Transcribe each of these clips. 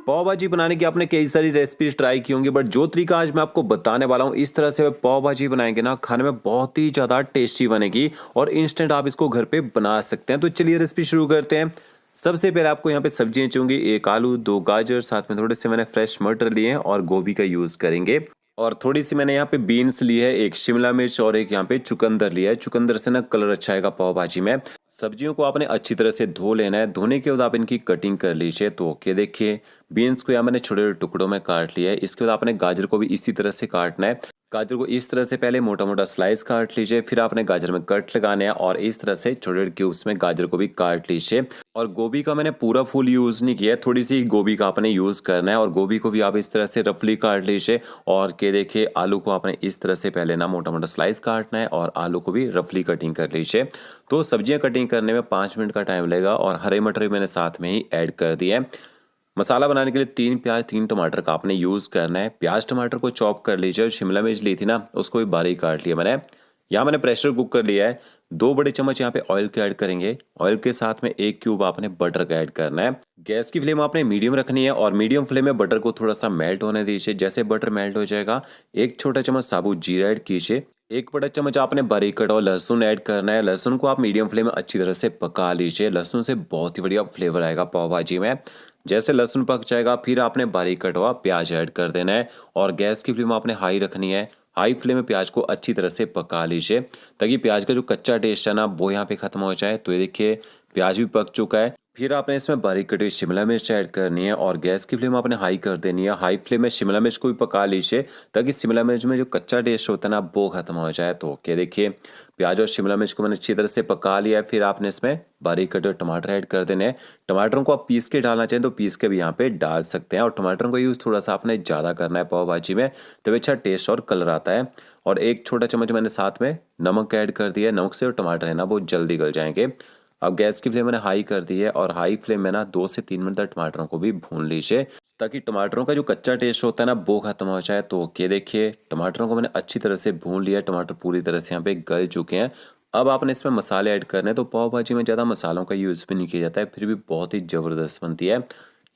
पाव भाजी बनाने की आपने कई सारी रेसिपीज ट्राई की होंगी, बट जो तरीका आज मैं आपको बताने वाला हूँ, इस तरह से पाव भाजी बनाएंगे ना, खाने में बहुत ही ज़्यादा टेस्टी बनेगी और इंस्टेंट आप इसको घर पे बना सकते हैं। तो चलिए रेसिपी शुरू करते हैं। सबसे पहले आपको यहाँ पे सब्जियाँ चाहिए, एक आलू, दो गाजर, साथ में थोड़े से मैंने फ्रेश मटर लिए हैं और गोभी का यूज़ करेंगे। और थोड़ी सी मैंने यहाँ पे बीन्स ली है, एक शिमला मिर्च और एक यहाँ पे चुकंदर लिया है। चुकंदर से ना कलर अच्छा आएगा पाव भाजी में। सब्जियों को आपने अच्छी तरह से धो लेना है। धोने के बाद आप इनकी कटिंग कर लीजिए। तो ओके, देखिए बीन्स को यहाँ मैंने छोटे छोटे टुकड़ों में काट लिया है। इसके बाद आपने गाजर को भी इसी तरह से काटना है। गाजर को इस तरह से पहले मोटा मोटा स्लाइस काट लीजिए, फिर आपने गाजर में कट लगाने हैं और इस तरह से छोटे छोटे क्यूब्स में गाजर को भी काट लीजिए। और गोभी का मैंने पूरा फुल यूज़ नहीं किया है, थोड़ी सी गोभी का आपने यूज़ करना है और गोभी को भी आप इस तरह से रफली काट लीजिए। और के देखिए आलू को आपने इस तरह से पहले ना मोटा मोटा स्लाइस काटना है और आलू को भी रफली कटिंग कर लीजिए। तो सब्जियां कटिंग करने में 5 मिनट का टाइम लगेगा और हरे मटर भी मैंने साथ में ही ऐड कर दिए हैं। मसाला बनाने के लिए 3 प्याज 3 टमाटर का आपने यूज़ करना है। प्याज टमाटर को चॉप कर लीजिए और शिमला मिर्च ली थी ना, उसको भी बारीक काट लिया मैंने। यहाँ मैंने प्रेशर कुक कर लिया है। 2 बड़े चम्मच यहाँ पे ऑयल के ऐड करेंगे। ऑयल के साथ में 1 क्यूब आपने बटर का ऐड करना है। गैस की फ्लेम आपने मीडियम रखनी है और मीडियम फ्लेम में बटर को थोड़ा सा मेल्ट होने दीजिए। जैसे बटर मेल्ट हो जाएगा, 1 छोटा चम्मच साबुत जीरा ऐड कीजिए। 1 बड़ा चम्मच आपने बारीक कटा हुआ लहसुन ऐड करना है। लहसुन को आप मीडियम फ्लेम में अच्छी तरह से पका लीजिए। लहसुन से बहुत ही बढ़िया फ्लेवर आएगा पाव भाजी में। जैसे लहसुन पक जाएगा, फिर आपने बारीक कटा हुआ प्याज ऐड कर देना है और गैस की फ्लेम आपने हाई रखनी है। हाई फ्लेम में प्याज को अच्छी तरह से पका लीजिए ताकि प्याज का जो कच्चा टेस्ट है ना, वो यहाँ पे खत्म हो जाए। तो ये देखिए प्याज भी पक चुका है। फिर आपने इसमें बारीक कटी हुई शिमला मिर्च ऐड करनी है और गैस की फ्लेम आपने हाई कर देनी है। हाई फ्लेम में शिमला मिर्च को भी पका लीजिए ताकि शिमला मिर्च में जो कच्चा टेस्ट होता है ना, वो खत्म हो जाए। तो ओके, देखिए प्याज और शिमला मिर्च को मैंने अच्छी तरह से पका लिया है। फिर आपने इसमें बारीक कटे हुए टमाटर ऐड कर देने हैं। टमाटरों को आप पीस के डालना चाहें तो पीस के भी यहाँ पे डाल सकते हैं और टमाटरों का यूज़ थोड़ा सा आपने ज़्यादा करना है पाव भाजी में, तभी अच्छा टेस्ट और कलर आता है। और 1 छोटा चम्मच मैंने साथ में नमक ऐड कर दिया है। नमक से जो टमाटर है ना, वो जल्दी गल जाएंगे। अब गैस की फ्लेम मैंने हाई कर दी है और हाई फ्लेम में ना 2 से 3 मिनट तक टमाटरों को भी भून लीजिए ताकि टमाटरों का जो कच्चा टेस्ट होता है ना, वो खत्म हो जाए। तो ओके, देखिए टमाटरों को मैंने अच्छी तरह से भून लिया। टमाटर पूरी तरह से यहाँ पे गल चुके हैं। अब आपने इसमें मसाले ऐड करने हैं। तो पाव भाजी में ज़्यादा मसालों का यूज़ भी नहीं किया जाता है, फिर भी बहुत ही ज़बरदस्त बनती है।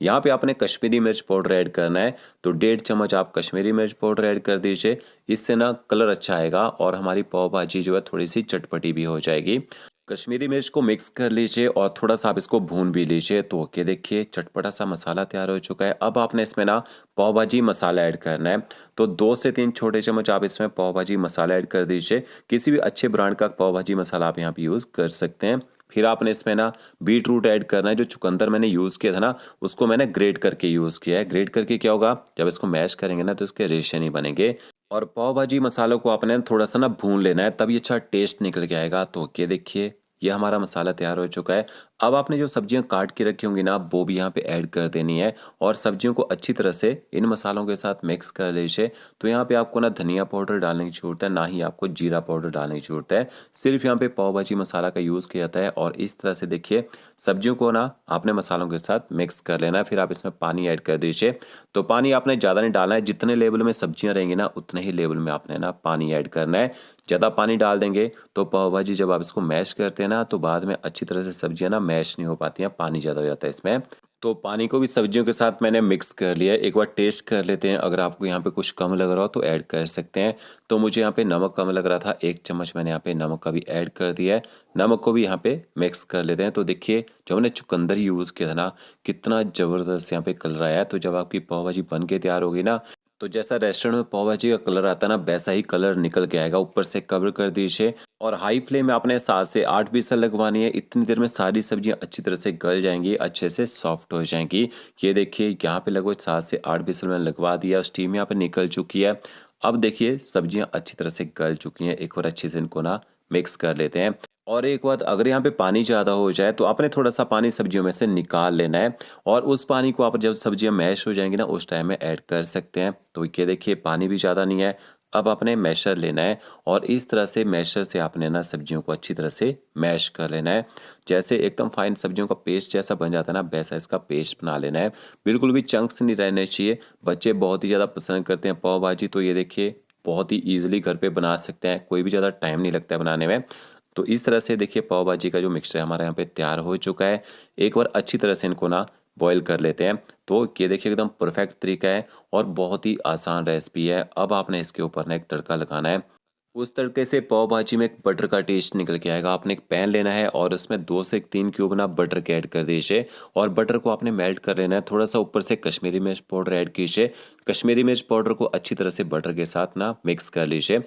यहाँ पे आपने कश्मीरी मिर्च पाउडर ऐड करना है। तो 1.5 चम्मच आप कश्मीरी मिर्च पाउडर ऐड कर दीजिए। इससे ना कलर अच्छा आएगा और हमारी पाव भाजी जो है थोड़ी सी चटपटी भी हो जाएगी। कश्मीरी मिर्च को मिक्स कर लीजिए और थोड़ा सा आप इसको भून भी लीजिए। तो ओके, देखिए चटपटा सा मसाला तैयार हो चुका है। अब आपने इसमें ना पाव भाजी मसाला ऐड करना है। तो 2 से 3 छोटे चम्मच आप इसमें पाव भाजी मसाला ऐड कर दीजिए। किसी भी अच्छे ब्रांड का पाव भाजी मसाला आप यहाँ पे यूज़ कर सकते हैं। फिर आपने इसमें ना बीट रूट ऐड करना है। जो चुकंदर मैंने यूज़ किया था ना, उसको मैंने ग्रेट करके यूज़ किया है। ग्रेट करके क्या होगा, जब इसको मैश करेंगे ना, तो इसके रेशे नहीं बनेंगे। और पाव भाजी मसालों को आपने थोड़ा सा ना भून लेना है, तभी अच्छा टेस्ट निकल के आएगा। तो ये देखिए ये हमारा मसाला तैयार हो चुका है। अब आपने जो सब्जियां काट के रखी होंगी ना, वो भी यहाँ पे ऐड कर देनी है और सब्जियों को अच्छी तरह से इन मसालों के साथ मिक्स कर लीजिए। तो यहाँ पे आपको ना धनिया पाउडर डालने की ज़रूरत है, ना ही आपको जीरा पाउडर डालने की ज़रूरत है। सिर्फ यहाँ पे पाव भाजी मसाला का यूज़ किया जाता है। और इस तरह से देखिए सब्जियों को ना आपने मसालों के साथ मिक्स कर लेना है। फिर आप इसमें पानी ऐड कर दीजिए। तो पानी आपने ज़्यादा नहीं डालना है, जितने लेवल में सब्जियाँ रहेंगी ना, उतने ही लेवल में आपने ना पानी ऐड करना है। ज़्यादा पानी डाल देंगे तो पाव भाजी जब आप इसको मैश करते हैं ना, तो बाद में अच्छी तरह से सब्जियां ना मैश नहीं हो पाती हैं, पानी ज़्यादा हो जाता है इसमें। तो पानी को भी सब्जियों के साथ मैंने मिक्स कर लिया है। एक बार टेस्ट कर लेते हैं, अगर आपको यहाँ पे कुछ कम लग रहा हो तो ऐड कर सकते हैं। तो मुझे यहाँ पे नमक कम लग रहा था, 1 चम्मच मैंने यहाँ पे नमक का भी ऐड कर दिया है। नमक को भी यहाँ पे मिक्स कर लेते हैं। तो देखिए जब मैंने चुकंदर यूज़ किया था ना, कितना ज़बरदस्त यहाँ पे कलर आया है। तो जब आपकी पाव भाजी बन के तैयार होगी ना, तो जैसा रेस्टोरेंट में पाव भाजी का कलर आता है ना, वैसा ही कलर निकल के आएगा। ऊपर से कवर कर दीजिए और हाई फ्लेम में आपने 7 से 8 विसल लगवानी है। इतनी देर में सारी सब्जियां अच्छी तरह से गल जाएंगी, अच्छे से सॉफ्ट हो जाएंगी। ये देखिए यहाँ पे लगभग 7 से 8 विसल मैंने लगवा दिया। स्टीम यहाँ पे निकल चुकी है। अब देखिए सब्जियां अच्छी तरह से गल चुकी हैं। एक बार अच्छे से इनको ना मिक्स कर लेते हैं। और एक बात, अगर यहाँ पे पानी ज़्यादा हो जाए तो आपने थोड़ा सा पानी सब्जियों में से निकाल लेना है और उस पानी को आप जब सब्जियां मैश हो जाएंगी ना, उस टाइम में ऐड कर सकते हैं। तो ये देखिए पानी भी ज़्यादा नहीं है। अब आपने मैशर लेना है और इस तरह से मैशर से आपने ना सब्जियों को अच्छी तरह से मैश कर लेना है। जैसे एकदम फाइन सब्जियों का पेस्ट जैसा बन जाता है ना, वैसा इसका पेस्ट बना लेना है। बिल्कुल भी चंक्स नहीं रहने चाहिए। बच्चे बहुत ही ज़्यादा पसंद करते हैं पाव भाजी। तो ये देखिए बहुत ही ईजिली घर पे बना सकते हैं, कोई भी ज़्यादा टाइम नहीं लगता है बनाने में। तो इस तरह से देखिए पाव भाजी का जो मिक्सचर हमारा यहाँ पे तैयार हो चुका है। एक बार अच्छी तरह से इनको ना बॉईल कर लेते हैं। तो ये देखिए एकदम परफेक्ट तरीका है और बहुत ही आसान रेसिपी है। अब आपने इसके ऊपर ना एक तड़का लगाना है। उस तड़के से पाव भाजी में एक बटर का टेस्ट निकल के आएगा। आपने एक पैन लेना है और उसमें 2 से 3 क्यूब ना बटर के ऐड कर दीजिए और बटर को आपने मेल्ट कर लेना है। थोड़ा सा ऊपर से कश्मीरी मिर्च पाउडर ऐड कीजिए। कश्मीरी मिर्च पाउडर को अच्छी तरह से बटर के साथ ना मिक्स कर लीजिए।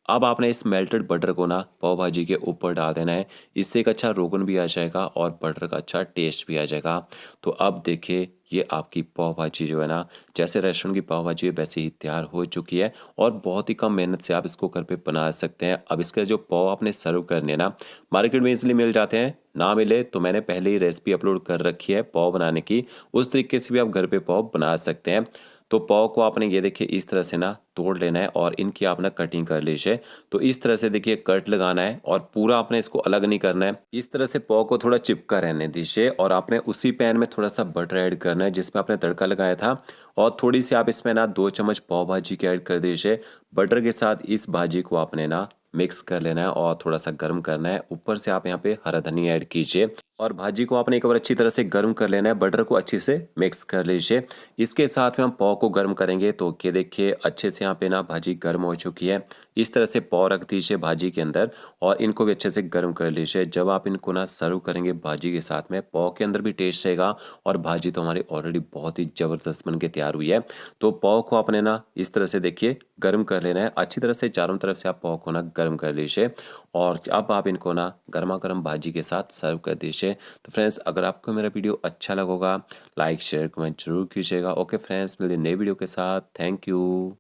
अब आपने इस मेल्टेड बटर को ना पाव भाजी के ऊपर डाल देना है। इससे एक अच्छा रोगन भी आ जाएगा और बटर का अच्छा टेस्ट भी आ जाएगा। तो अब देखिए ये आपकी पाव भाजी जो है ना, जैसे रेस्टोरेंट की पाव भाजी है वैसे ही तैयार हो चुकी है और बहुत ही कम मेहनत से आप इसको घर पे बना सकते हैं। अब इसके जो पाव आपने सर्व करने हैं ना, मार्केट में इजीली मिल जाते हैं। ना मिले तो मैंने पहले ही रेसिपी अपलोड कर रखी है पाव बनाने की, उस तरीके से भी आप घर पे पाव बना सकते हैं। तो पाव को आपने ये देखिए इस तरह से ना तोड़ लेना है और इनकी आप ना कटिंग कर लीजिए। तो इस तरह से देखिए कट लगाना है और पूरा आपने इसको अलग नहीं करना है। इस तरह से पाव को थोड़ा चिपका रहने दीजिए और आपने उसी पैन में थोड़ा सा बटर ऐड करना है जिसमें आपने तड़का लगाया था और थोड़ी सी आप इसमें ना 2 चम्मच पाव भाजी के ऐड कर दीजिए। बटर के साथ इस भाजी को आपने ना मिक्स कर लेना है और थोड़ा सा गर्म करना है। ऊपर से आप यहाँ पे हरा धनिया ऐड कीजिए और भाजी को आपने एक बार अच्छी तरह से गर्म कर लेना है। बटर को अच्छे से मिक्स कर लीजिए। इसके साथ में हम पाव को गर्म करेंगे। तो ये देखिए अच्छे से यहाँ पे ना भाजी गर्म हो चुकी है। इस तरह से पाव रख दीजिए भाजी के अंदर और इनको भी अच्छे से गर्म कर लीजिए। जब आप इनको ना सर्व करेंगे भाजी के साथ में, पाव के अंदर भी टेस्ट रहेगा और भाजी तो हमारी ऑलरेडी बहुत ही ज़बरदस्त बन के तैयार हुई है। तो पाव को आपने ना इस तरह से देखिए गर्म कर लेना है। अच्छी तरह से चारों तरफ से आप पाव को ना गर्म कर लीजिए और अब आप इनको ना गर्मा गर्म भाजी के साथ सर्व कर दीजिए। तो फ्रेंड्स, अगर आपको मेरा वीडियो अच्छा लगा होगा, लाइक शेयर कमेंट जरूर कीजिएगा। ओके फ्रेंड्स, मिलते हैं नई वीडियो के साथ। Thank you.